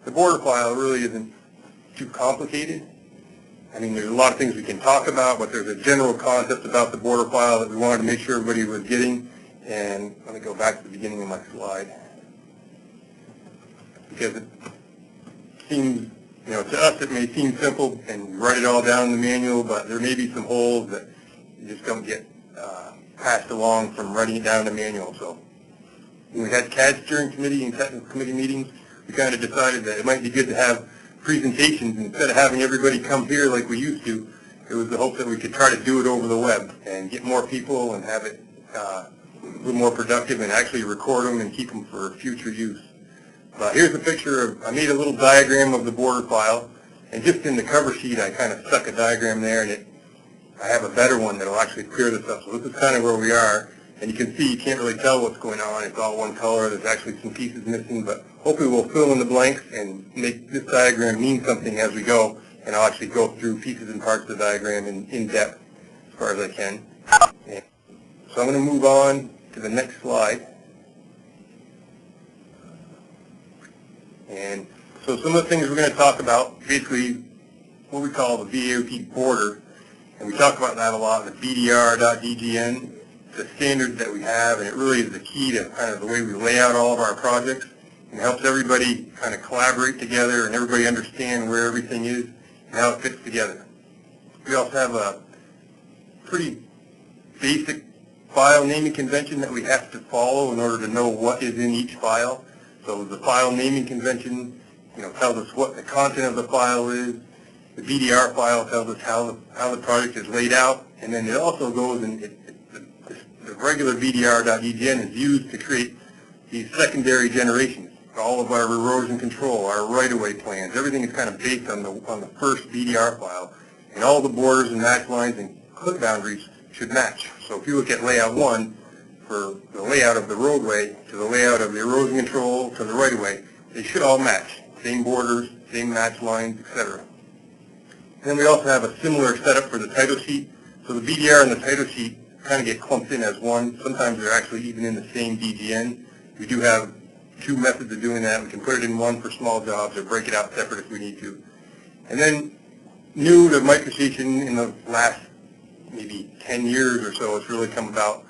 the border file really isn't too complicated. I mean, there's a lot of things we can talk about, but there's a general concept about the border file that we wanted to make sure everybody was getting. And let me go back to the beginning of my slide, because it seems, to us it may seem simple and we write it all down in the manual, but there may be some holes that you just don't get passed along from writing it down in the manual. So when we had CAD steering committee and technical committee meetings, we kind of decided that it might be good to have presentations, and instead of having everybody come here like we used to. It was the hope that we could try to do it over the web and get more people and have it a little more productive and actually record them and keep them for future use. But here's a picture of, I made a little diagram of the border file, and just in the cover sheet I kind of stuck a diagram there, and I have a better one that will actually clear this up. So this is kind of where we are, and you can see you can't really tell what's going on. It's all one color. There's actually some pieces missing, but hopefully we'll fill in the blanks and make this diagram mean something as we go, and I'll actually go through pieces and parts of the diagram in depth as far as I can. And so I'm going to move on to the next slide. And so some of the things we're going to talk about, basically what we call the VAOT border, and we talk about that a lot, the BDR.DGN, the standards that we have, and it really is the key to kind of the way we lay out all of our projects. It helps everybody kind of collaborate together and everybody understand where everything is and how it fits together. We also have a pretty basic file naming convention that we have to follow in order to know what is in each file. So the file naming convention, tells us what the content of the file is. The BDR file tells us how the project is laid out, and then it also goes and the regular BDR.DGN is used to create these secondary generations. All of our erosion control, our right-of-way plans, everything is kind of based on the first BDR file, and all the borders and match lines and clip boundaries should match. So if you look at layout 1, for the layout of the roadway to the layout of the erosion control to the right-of-way, they should all match. Same borders, same match lines, etc. Then we also have a similar setup for the title sheet. So the BDR and the title sheet kind of get clumped in as one. Sometimes they're actually even in the same DGN. We do have two methods of doing that. We can put it in one for small jobs or break it out separate if we need to. And then new to microstation in the last maybe 10 years or so, it's really come about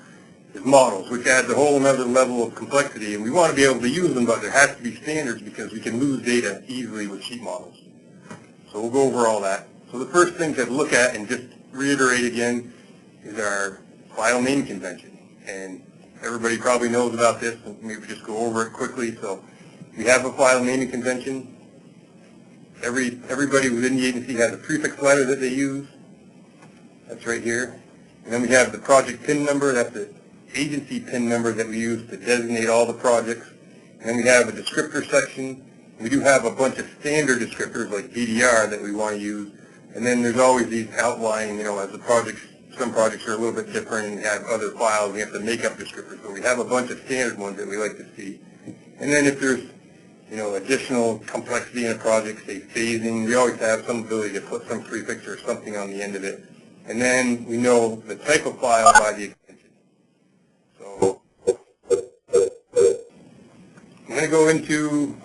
is models, which adds a whole another level of complexity. And we want to be able to use them, but there has to be standards because we can lose data easily with sheet models. So we'll go over all that. So the first thing to look at and just reiterate again is our file name convention. And everybody probably knows about this, and maybe just go over it quickly. So we have a file naming convention. Everybody within the agency has a prefix letter that they use. That's right here. And then we have the project PIN number. That's the agency PIN number that we use to designate all the projects. And then we have a descriptor section. We do have a bunch of standard descriptors like BDR that we want to use. And then there's always these outlying, as the projects, some projects are a little bit different and have other files, we have to make up descriptors. So we have a bunch of standard ones that we like to see. And then if there's, additional complexity in a project, say phasing, we always have some ability to put some prefix or something on the end of it. And then we know the type of file by the extension. So I'm going to go into,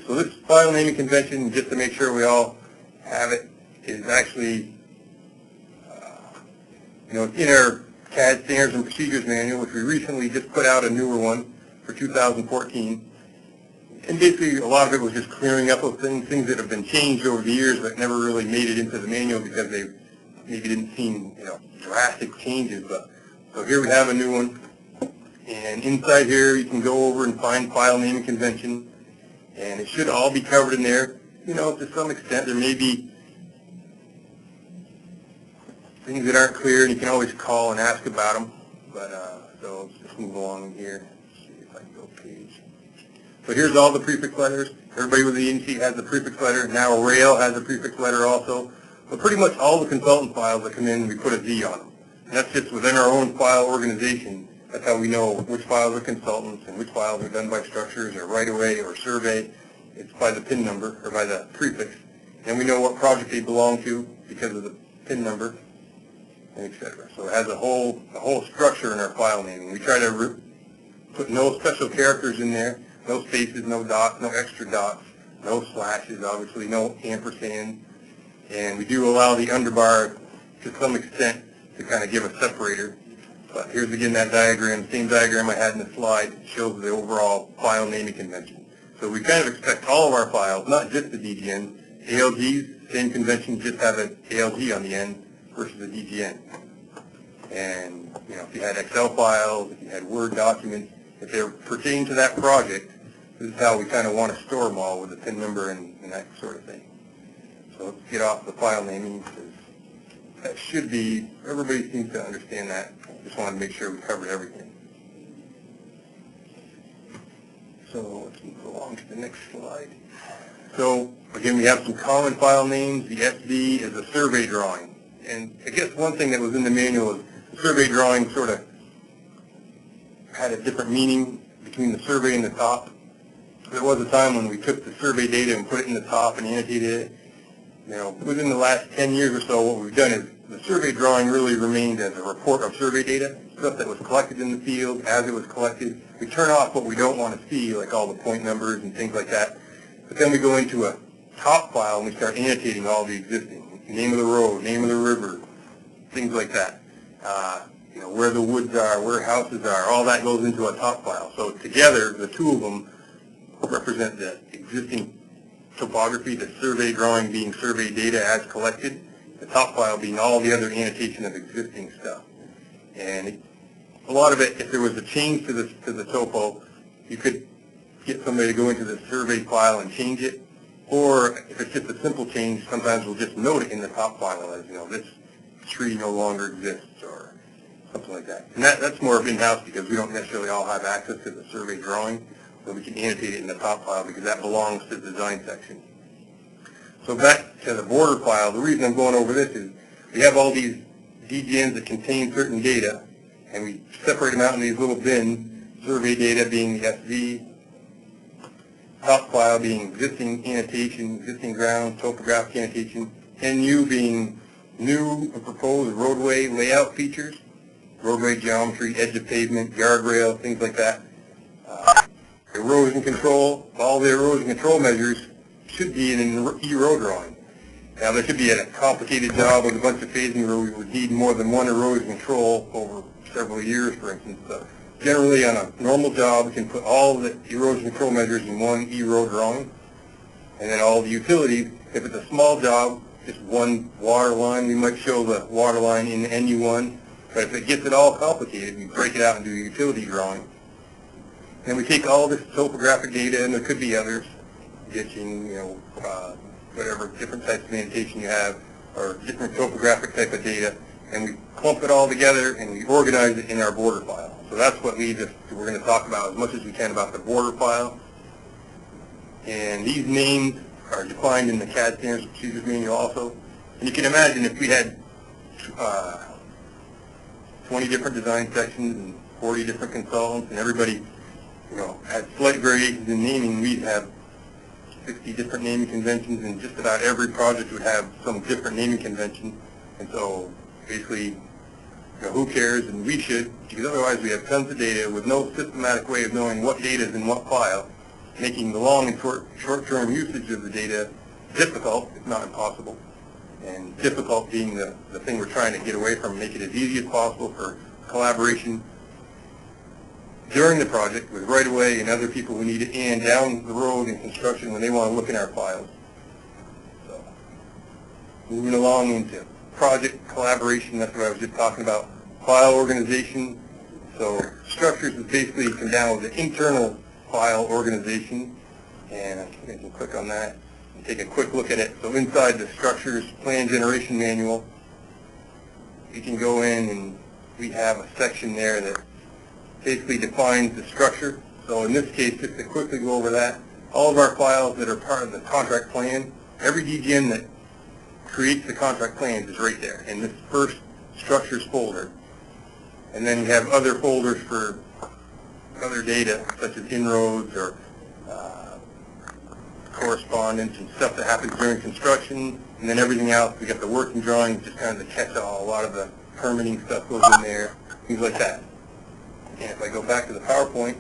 so this file naming convention, just to make sure we all have it, is actually, it's in our CAD Standards and Procedures Manual, which we recently just put out a newer one for 2014. And basically a lot of it was just clearing up of things that have been changed over the years but never really made it into the manual because they maybe didn't seem, drastic changes. But so here we have a new one. And inside here you can go over and find file naming convention. And it should all be covered in there. To some extent there may be things that aren't clear, and you can always call and ask about them. But so let's just move along here. Let's see if I can go page. So here's all the prefix letters. Everybody with the agency has a prefix letter. Now Rail has a prefix letter also. But pretty much all the consultant files that come in, we put a Z on them. And that's just within our own file organization. That's how we know which files are consultants and which files are done by structures or right-of-way or survey. It's by the PIN number or by the prefix. And we know what project they belong to because of the PIN number, and etc. So it has a whole structure in our file naming. We try to put no special characters in there, no spaces, no dots, no extra dots. no slashes, obviously, no ampersand, and we do allow the underbar to some extent to kind of give a separator. But here's again that diagram, same diagram I had in the slide, shows the overall file naming convention. So we kind of expect all of our files, not just the DGN, ALGs, same convention, just have an ALG on the end versus a DGN. And if you had Excel files, if you had Word documents, if they're pertaining to that project, this is how we kind of want to store them all with a PIN number and that sort of thing. So let's get off the file naming, because that should be, everybody seems to understand that. Just wanted to make sure we covered everything. So let's move along to the next slide. So again, we have some common file names. The SV is a survey drawing. And I guess one thing that was in the manual is the survey drawing sort of had a different meaning between the survey and the top. There was a time when we took the survey data and put it in the top and annotated it. Within the last 10 years or so, what we've done is the survey drawing really remained as a report of survey data, stuff that was collected in the field as it was collected. We turn off what we don't want to see, like all the point numbers and things like that. But then we go into a top file and we start annotating all the existing, name of the road, name of the river, things like that. Where the woods are, where houses are, all that goes into a top file. So together, the two of them represent the existing topography, the survey drawing being survey data as collected, the top file being all the other annotation of existing stuff. And a lot of it, if there was a change to the topo, you could get somebody to go into the survey file and change it, or if it's just a simple change, sometimes we'll just note it in the top file as, this tree no longer exists, or something like that. And that's more of in-house because we don't necessarily all have access to the survey drawing, so we can annotate it in the top file because that belongs to the design section. So back to the border file, the reason I'm going over this is we have all these DGNs that contain certain data, and we separate them out in these little bins, survey data being the SV, top file being existing annotation, existing ground, topographic annotation, NU being new or proposed roadway layout features, roadway geometry, edge of pavement, guardrail, things like that. Erosion control, all the erosion control measures should be in an E-road drawing. Now there should be a complicated job with a bunch of phasing where we would need more than one erosion control over several years, for instance. So generally on a normal job, we can put all the erosion control measures in one E-road drawing. And then all the utilities, if it's a small job, just one water line, we might show the water line in NU1. But if it gets it all complicated, we break it out and do a utility drawing. Then we take all this topographic data, and there could be others, ditching, whatever different types of annotation you have, or different topographic type of data, and we clump it all together and we organize it in our border file. So that's what leads us to, we're going to talk about as much as we can about the border file. And these names are defined in the CAD Standards and Procedures Manual also. And you can imagine if we had 20 different design sections and 40 different consultants, and everybody had slight variations in naming, we'd have 60 different naming conventions, and just about every project would have some different naming convention. And so basically, who cares, and we should, because otherwise we have tons of data with no systematic way of knowing what data is in what file, making the long and short-term usage of the data difficult, if not impossible. And difficult being the thing we're trying to get away from, make it as easy as possible for collaboration during the project with right-of-way and other people who need it, and down the road in construction when they want to look in our files. So, moving along into project collaboration, that's what I was just talking about. File organization. So structures is basically come down with the internal file organization, and I think I can click on that and take a quick look at it. So inside the structures plan generation manual, you can go in and we have a section there that basically defines the structure. So in this case, just to quickly go over that, all of our files that are part of the contract plan, every DGN that creates the contract plans is right there in this first structures folder. And then you have other folders for other data, such as inroads or correspondence and stuff that happens during construction. And then everything else, we got the working drawings, just kind of the catch-all. A lot of the permitting stuff goes in there, things like that. And if I go back to the PowerPoint,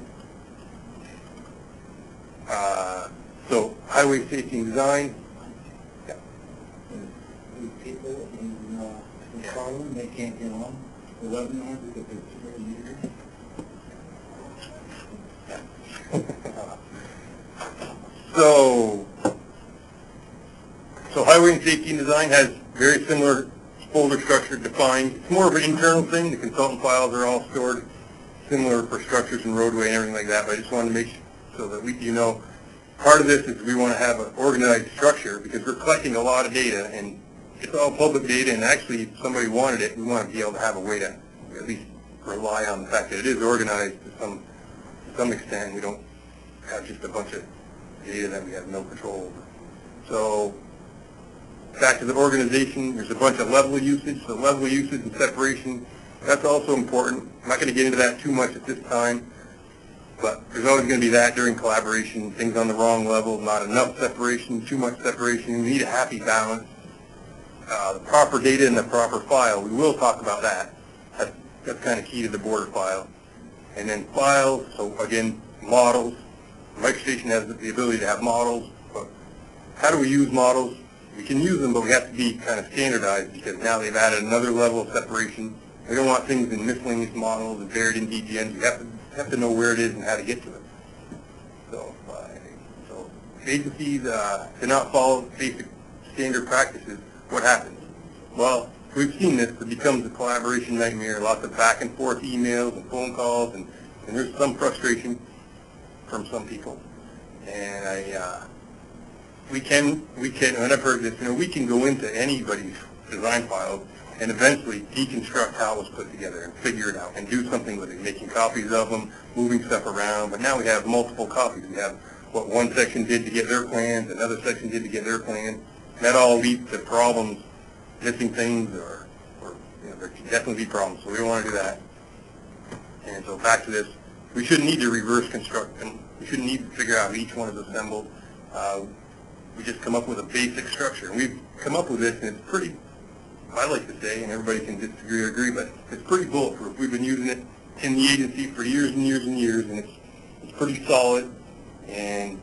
so highway safety and design. Yeah. People in Harlem, they can't get on the webinar because they're too many users. So highway and safety and design has very similar folder structure defined. It's more of an internal thing. The consultant files are all stored similar for structures and roadway and everything like that, but I just wanted to make sure so that part of this is we want to have an organized structure because we're collecting a lot of data and it's all public data, and actually if somebody wanted it, we want to be able to have a way to at least rely on the fact that it is organized to some extent. We don't have just a bunch of data that we have no control over. So back to the organization, there's a bunch of level of usage. So level of usage and separation, that's also important. I'm not going to get into that too much at this time, but there's always going to be that during collaboration, things on the wrong level, not enough separation, too much separation. We need a happy balance. The proper data in the proper file, we will talk about that. That's kind of key to the border file. And then files, so again, models. MicroStation has the ability to have models, but how do we use models? We can use them, but we have to be kind of standardized because now they've added another level of separation. We don't want things in miscellaneous models and buried in DGNs. We have to know where it is and how to get to it. So agencies do not follow basic standard practices. What happens? Well, we've seen this. It becomes a collaboration nightmare. Lots of back and forth emails and phone calls, and there's some frustration from some people. And and I've heard this, we can go into anybody's design files and eventually deconstruct how it was put together and figure it out and do something with it, making copies of them, moving stuff around. But now we have multiple copies. We have what one section did to get their plans, another section did to get their plans. And that all leads to problems, missing things, or there can definitely be problems. So we don't want to do that. And so back to this, we shouldn't need to reverse construct them. We shouldn't need to figure out how each one is assembled. We just come up with a basic structure. And we've come up with this, and it's pretty, I like to say, and everybody can disagree or agree, but it's pretty bulletproof. We've been using it in the agency for years and years and years, and it's pretty solid, and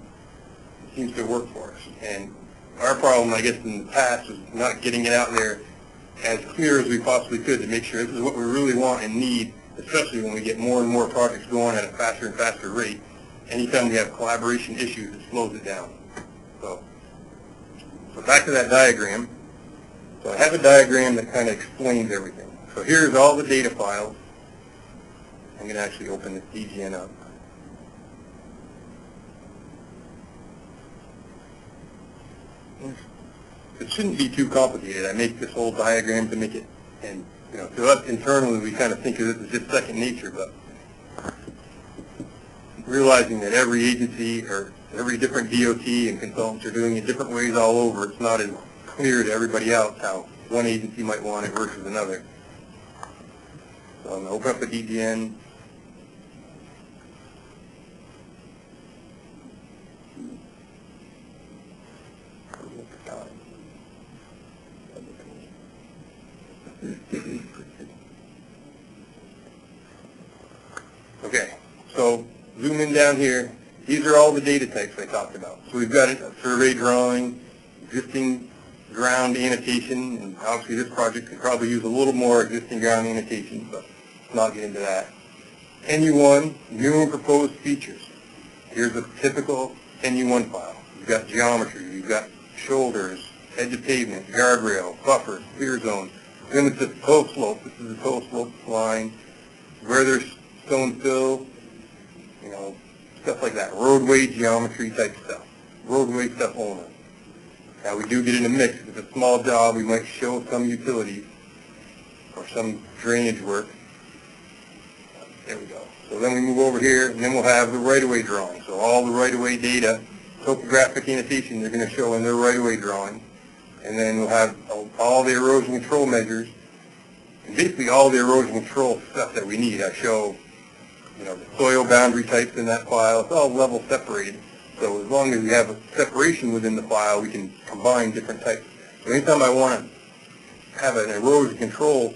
it seems to work for us. And our problem, I guess, in the past was not getting it out there as clear as we possibly could to make sure this is what we really want and need, especially when we get more and more projects going at a faster and faster rate. Anytime we have collaboration issues, it slows it down. So back to that diagram. So I have a diagram that kind of explains everything. So here's all the data files. I'm going to actually open this DGN up. It shouldn't be too complicated. I make this whole diagram to make it, and to us internally we kind of think of this as just second nature, but realizing that every agency or every different DOT and consultants are doing it different ways all over, it's not as clear to everybody else how one agency might want it versus another. So I'm going to open up the DGN. Okay, so zoom in down here. These are all the data types I talked about. So we've got a survey drawing, existing ground annotation, and obviously this project could probably use a little more existing ground annotation, but let's not get into that. NU1, new and proposed features. Here's a typical NU1 file. You've got geometry, you've got shoulders, edge of pavement, guardrail, buffers, clear zone, limits of toe slope. This is the toe slope line. Where there's stone fill, stuff like that. Roadway geometry type stuff. Roadway stuff only. Now we do get in a mix. If it's a small job, we might show some utilities or some drainage work. There we go. So then we move over here, and then we'll have the right-of-way drawing. So all the right-of-way data, topographic annotation, they're going to show in their right-of-way drawing. And then we'll have all the erosion control measures, and basically all the erosion control stuff that we need. I show, the soil boundary types in that file. It's all level separated. So as long as we have a separation within the file, we can combine different types. So anytime I want to have an erosion control